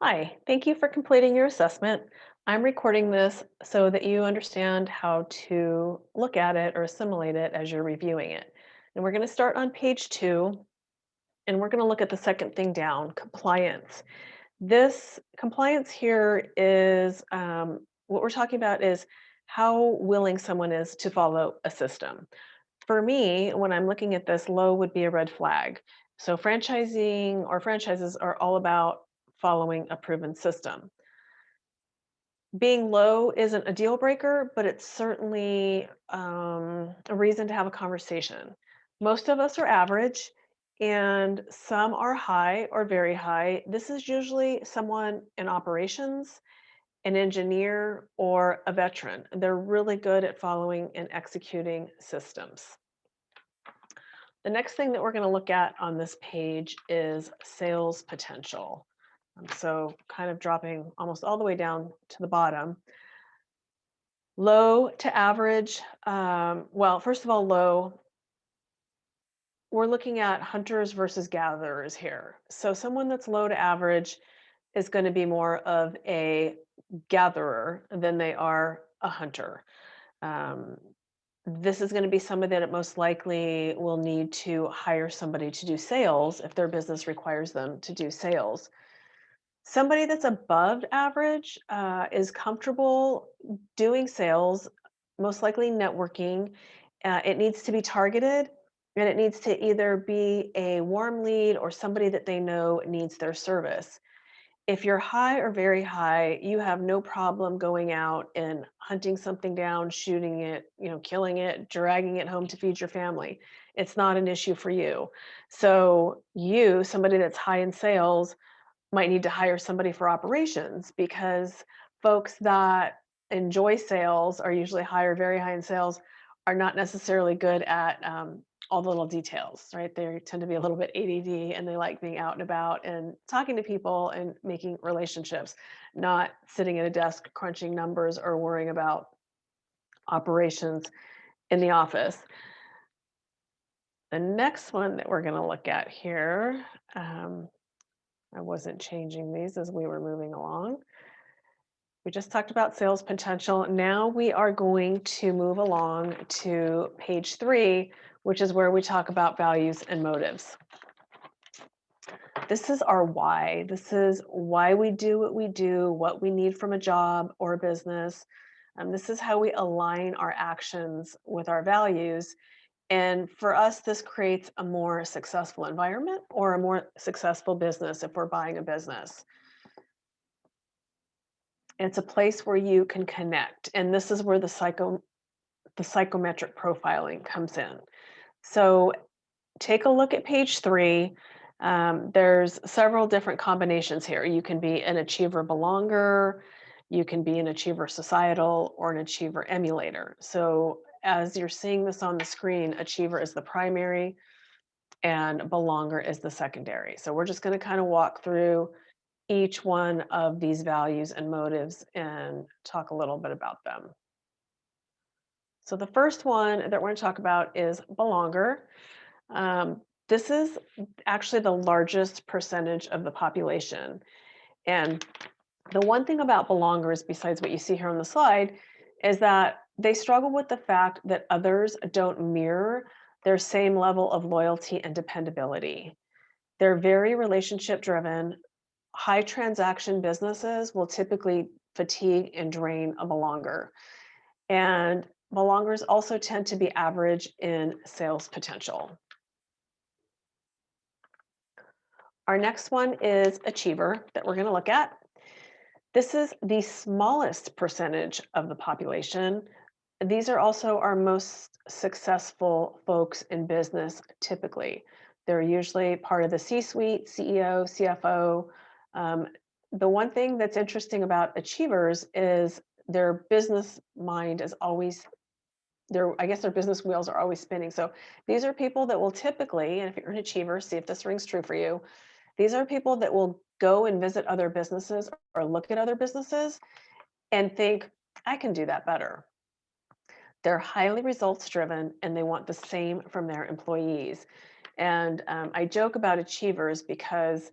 Hi, thank you for completing your assessment. I'm recording this so that you understand how to look at it or assimilate it as you're reviewing it. And we're going to start on page 2, and we're going to look at the second thing down, compliance. This compliance here is what we're talking about is how willing someone is to follow a system. For me, when I'm looking at this, low would be a red flag. So franchising or franchises are all about following a proven system. Being low isn't a deal breaker, but it's certainly a reason to have a conversation. Most of us are average, and some are high or very high. This is usually someone in operations, an engineer, or a veteran. They're really good at following and executing systems. The next thing that we're going to look at on this page is sales potential. So, kind of dropping almost all the way down to the bottom. Low to average. Well, first of all, low, we're looking at hunters versus gatherers here. So, someone that's low to average is going to be more of a gatherer than they are a hunter. Um, this is going to be somebody that most likely will need to hire somebody to do sales if their business requires them to do sales. Somebody that's above average is comfortable doing sales, most likely networking. It needs to be targeted, and it needs to either be a warm lead or somebody that they know needs their service. If you're high or very high, you have no problem going out and hunting something down, shooting it, killing it, dragging it home to feed your family. It's not an issue for you. So, you, somebody that's high in sales, might need to hire somebody for operations because folks that enjoy sales are usually high or very high in sales are not necessarily good at all the little details, right? They tend to be a little bit ADD and they like being out and about and talking to people and making relationships, not sitting at a desk crunching numbers or worrying about operations in the office. The next one that we're going to look at here, I wasn't changing these as we were moving along. We just talked about sales potential. Now we are going to move along to page 3, which is where we talk about values and motives. This is our why. This is why we do, what we need from a job or a business. This is how we align our actions with our values. And for us, this creates a more successful environment or a more successful business if we're buying a business. It's a place where you can connect. And this is where the psychometric profiling comes in. So take a look at page 3. There's several different combinations here. You can be an achiever belonger, you can be an achiever societal, or an achiever emulator. So as you're seeing this on the screen, achiever is the primary and belonger is the secondary. So we're just going to kind of walk through each one of these values and motives and talk a little bit about them. So the first one that we're going to talk about is belonger. This is actually the largest percentage of the population. And the one thing about belongers, besides what you see here on the slide, is that they struggle with the fact that others don't mirror their same level of loyalty and dependability. They're very relationship driven. High transaction businesses will typically fatigue and drain a belonger. And belongers also tend to be average in sales potential. Our next one is achiever that we're going to look at. This is the smallest percentage of the population. These are also our most successful folks in business typically. They're usually part of the C-suite, CEO, CFO. Um, the one thing that's interesting about achievers is their business mind is always I guess their business wheels are always spinning. So these are people that will typically, and if you're an achiever, see if this rings true for you. These are people that will go and visit other businesses or look at other businesses and think, I can do that better. They're highly results driven and they want the same from their employees. And I joke about achievers because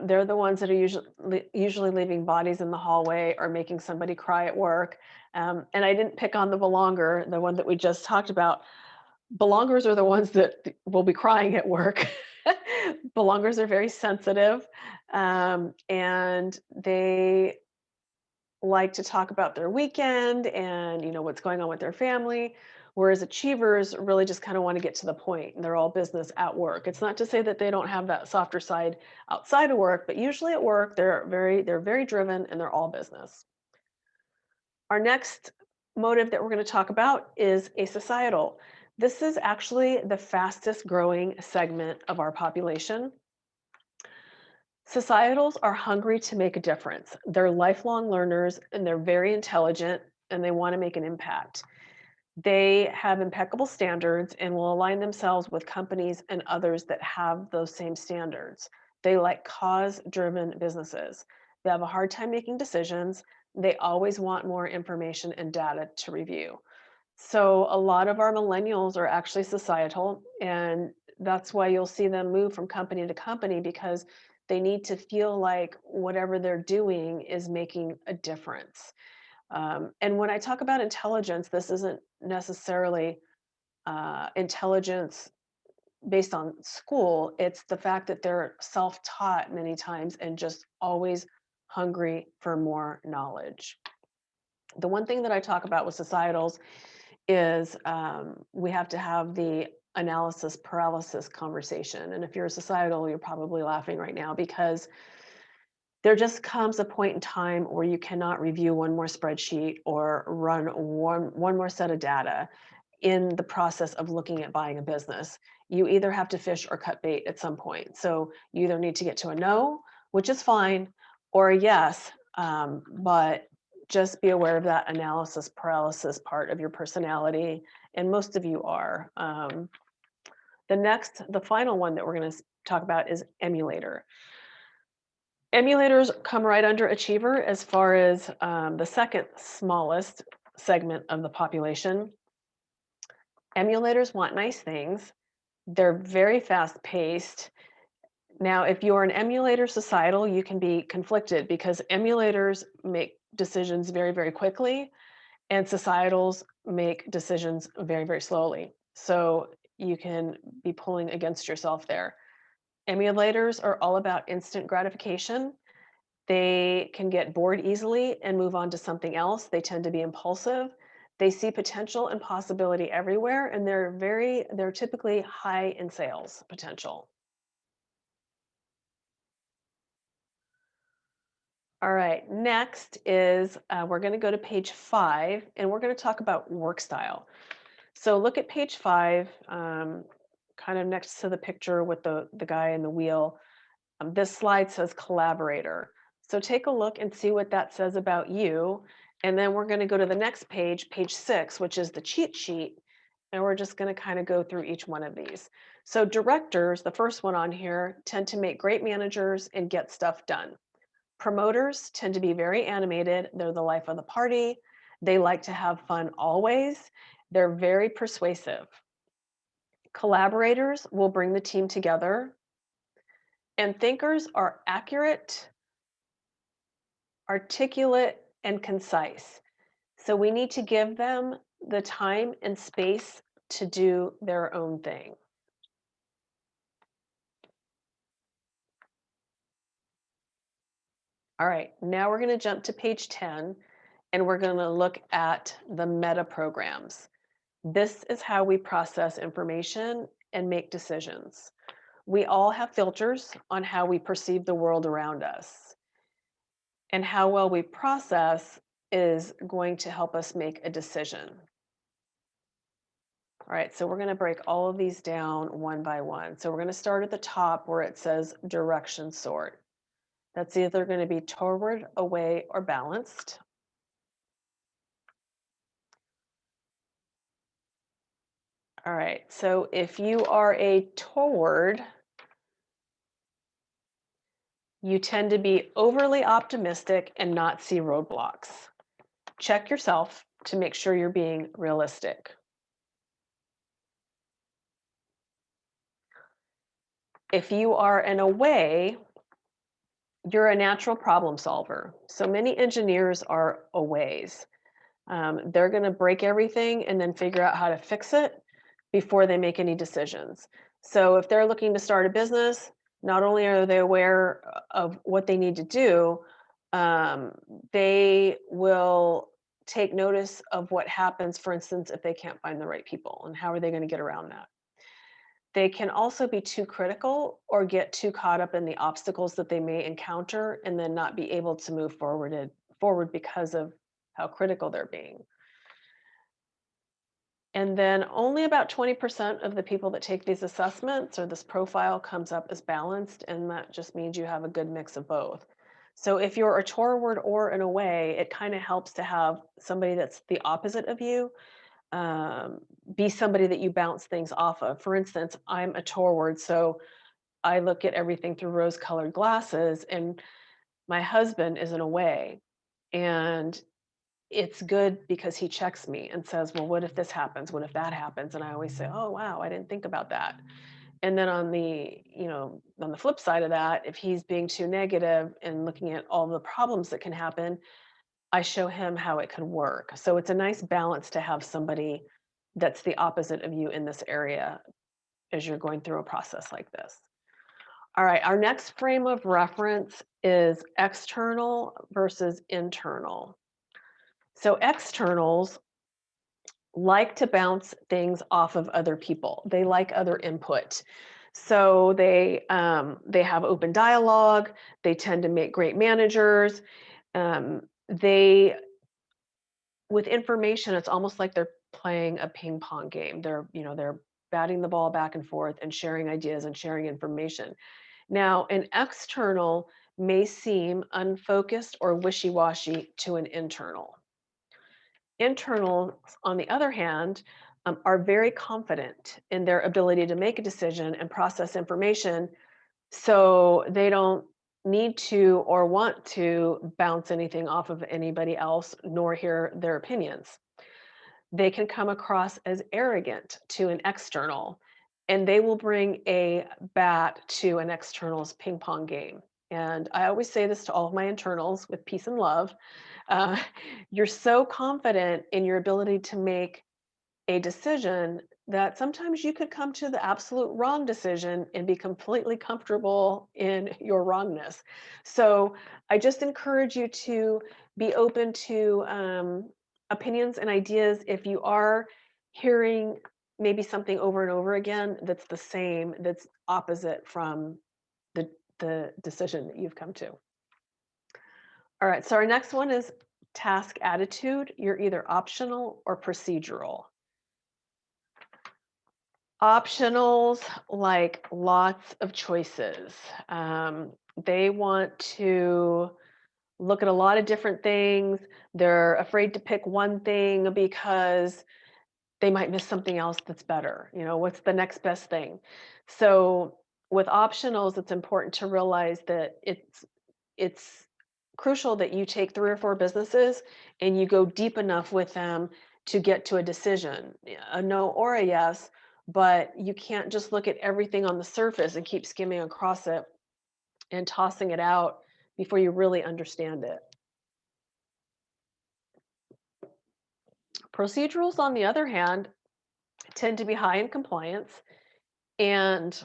They're the ones that are usually leaving bodies in the hallway or making somebody cry at work. And I didn't pick on the belonger, the one that we just talked about. Belongers are the ones that will be crying at work. Belongers are very sensitive, and they like to talk about their weekend and what's going on with their family, whereas achievers really just kind of want to get to the point. They're all business at work. It's not to say that they don't have that softer side outside of work, but usually at work they're very driven and they're all business. Our next motive that we're going to talk about is a societal. This is actually the fastest growing segment of our population. Societals are hungry to make a difference. They're lifelong learners and they're very intelligent and they want to make an impact. They have impeccable standards and will align themselves with companies and others that have those same standards. They like cause driven businesses. They have a hard time making decisions. They always want more information and data to review. So a lot of our millennials are actually societal, and that's why you'll see them move from company to company because they need to feel like whatever they're doing is making a difference. And when I talk about intelligence, this isn't necessarily intelligence based on school. It's the fact that they're self-taught many times and just always hungry for more knowledge. The one thing that I talk about with societals is we have to have the analysis paralysis conversation. And if you're a societal, you're probably laughing right now because there just comes a point in time where you cannot review one more spreadsheet or run one more set of data in the process of looking at buying a business. You either have to fish or cut bait at some point. So you either need to get to a no, which is fine, or a yes, but just be aware of that analysis paralysis part of your personality, and most of you are. The final one that we're going to talk about is emulator. Emulators come right under achiever as far as the second smallest segment of the population. Emulators want nice things. They're very fast paced. Now, if you're an emulator societal, you can be conflicted because emulators make decisions very, very quickly and societals make decisions very, very slowly. So you can be pulling against yourself there. Emulators are all about instant gratification. They can get bored easily and move on to something else. They tend to be impulsive. They see potential and possibility everywhere, and they're typically high in sales potential. All right, next is we're going to go to page 5, and we're going to talk about work style. So look at page 5, kind of next to the picture with the guy in the wheel. This slide says collaborator. So take a look and see what that says about you. And then we're going to go to the next page, page 6, which is the cheat sheet. And we're just going to kind of go through each one of these. So directors, the first one on here, tend to make great managers and get stuff done. Promoters tend to be very animated. They're the life of the party. They like to have fun always. They're very persuasive. Collaborators will bring the team together. And thinkers are accurate, articulate, and concise. So we need to give them the time and space to do their own thing. All right, now we're going to jump to page 10 and we're going to look at the meta programs. This is how we process information and make decisions. We all have filters on how we perceive the world around us. And how well we process is going to help us make a decision. All right, so we're going to break all of these down one by one. So we're going to start at the top where it says direction sort. That's either going to be toward, away, or balanced. All right, so if you are a toward, you tend to be overly optimistic and not see roadblocks. Check yourself to make sure you're being realistic. If you are an away, You're a natural problem solver. So many engineers are aways. They're going to break everything and then figure out how to fix it before they make any decisions. So if they're looking to start a business, not only are they aware of what they need to do, um, they will take notice of what happens, for instance, if they can't find the right people and how are they going to get around that. They can also be too critical or get too caught up in the obstacles that they may encounter and then not be able to move forward because of how critical they're being. And then only about 20% of the people that take these assessments or this profile comes up as balanced, and that just means you have a good mix of both. So if you're a toward or an away, it kind of helps to have somebody that's the opposite of you um, be somebody that you bounce things off of. For instance, I'm a toward, so I look at everything through rose-colored glasses, and my husband is an away. And it's good because he checks me and says, "Well, what if this happens? What if that happens?" And I always say, "Oh, wow, I didn't think about that." And then on the flip side of that, if he's being too negative and looking at all the problems that can happen, I show him how it could work. So it's a nice balance to have somebody that's the opposite of you in this area as you're going through a process like this. All right, our next frame of reference is external versus internal. So externals like to bounce things off of other people. They like other input. So they have open dialogue. They tend to make great managers. They with information, it's almost like they're playing a ping pong game. They're batting the ball back and forth and sharing ideas and sharing information. Now, an external may seem unfocused or wishy-washy to an internal. Internals, on the other hand, are very confident in their ability to make a decision and process information, so they don't need to or want to bounce anything off of anybody else nor hear their opinions. They can come across as arrogant to an external, and they will bring a bat to an external's ping pong game. And I always say this to all of my internals with peace and love. Uh, you're so confident in your ability to make a decision that sometimes you could come to the absolute wrong decision and be completely comfortable in your wrongness. So I just encourage you to be open to opinions and ideas. If you are hearing maybe something over and over again that's the same, that's opposite from the decision that you've come to. All right, so our next one is task attitude. You're either optional or procedural. Optionals like lots of choices. They want to look at a lot of different things. They're afraid to pick one thing because they might miss something else that's better. What's the next best thing? So with optionals, it's important to realize that it's crucial that you take 3 or 4 businesses and you go deep enough with them to get to a decision, a no or a yes, but you can't just look at everything on the surface and keep skimming across it and tossing it out before you really understand it. Procedurals, on the other hand, tend to be high in compliance, and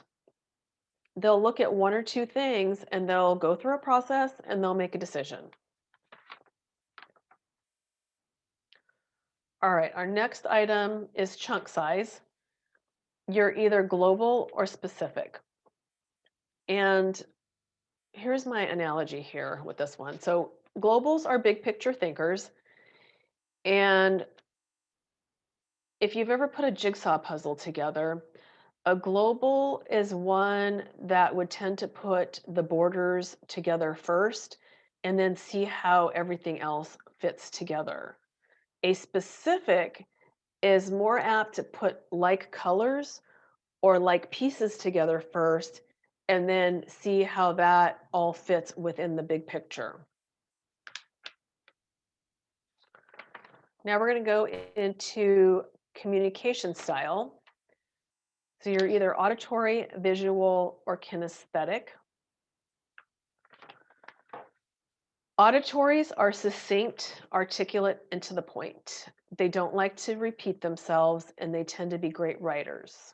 they'll look at 1 or 2 things and they'll go through a process and they'll make a decision. All right, our next item is chunk size. You're either global or specific. And here's my analogy here with this one. So, globals are big picture thinkers. And if you've ever put a jigsaw puzzle together, a global is one that would tend to put the borders together first and then see how everything else fits together. A specific is more apt to put like colors or like pieces together first and then see how that all fits within the big picture. Now we're going to go into communication style. So you're either auditory, visual, or kinesthetic. Auditories are succinct, articulate, and to the point. They don't like to repeat themselves and they tend to be great writers.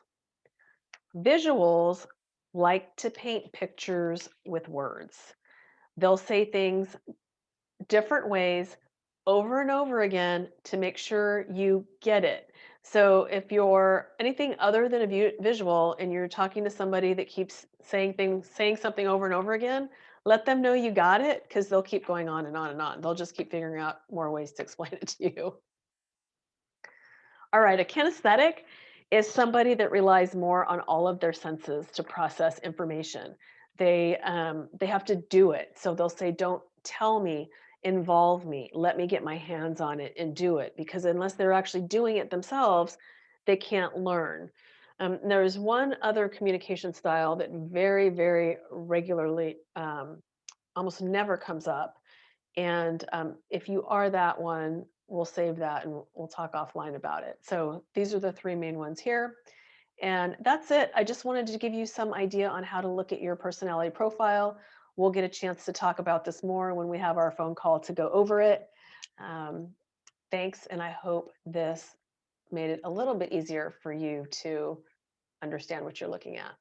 Visuals like to paint pictures with words. They'll say things different ways over and over again to make sure you get it. So if you're anything other than a visual and you're talking to somebody that keeps saying something over and over again, let them know you got it because they'll keep going on and on and on. They'll just keep figuring out more ways to explain it to you. All right, a kinesthetic is somebody that relies more on all of their senses to process information. They have to do it. So they'll say, "Don't tell me, involve me. Let me get my hands on it and do it." Because unless they're actually doing it themselves, they can't learn. There's one other communication style that very, very regularly, almost never comes up, and if you are that one, we'll save that and we'll talk offline about it. So these are the three main ones here. And that's it. I just wanted to give you some idea on how to look at your personality profile. We'll get a chance to talk about this more when we have our phone call to go over it. Um, Thanks. And I hope this made it a little bit easier for you to understand what you're looking at.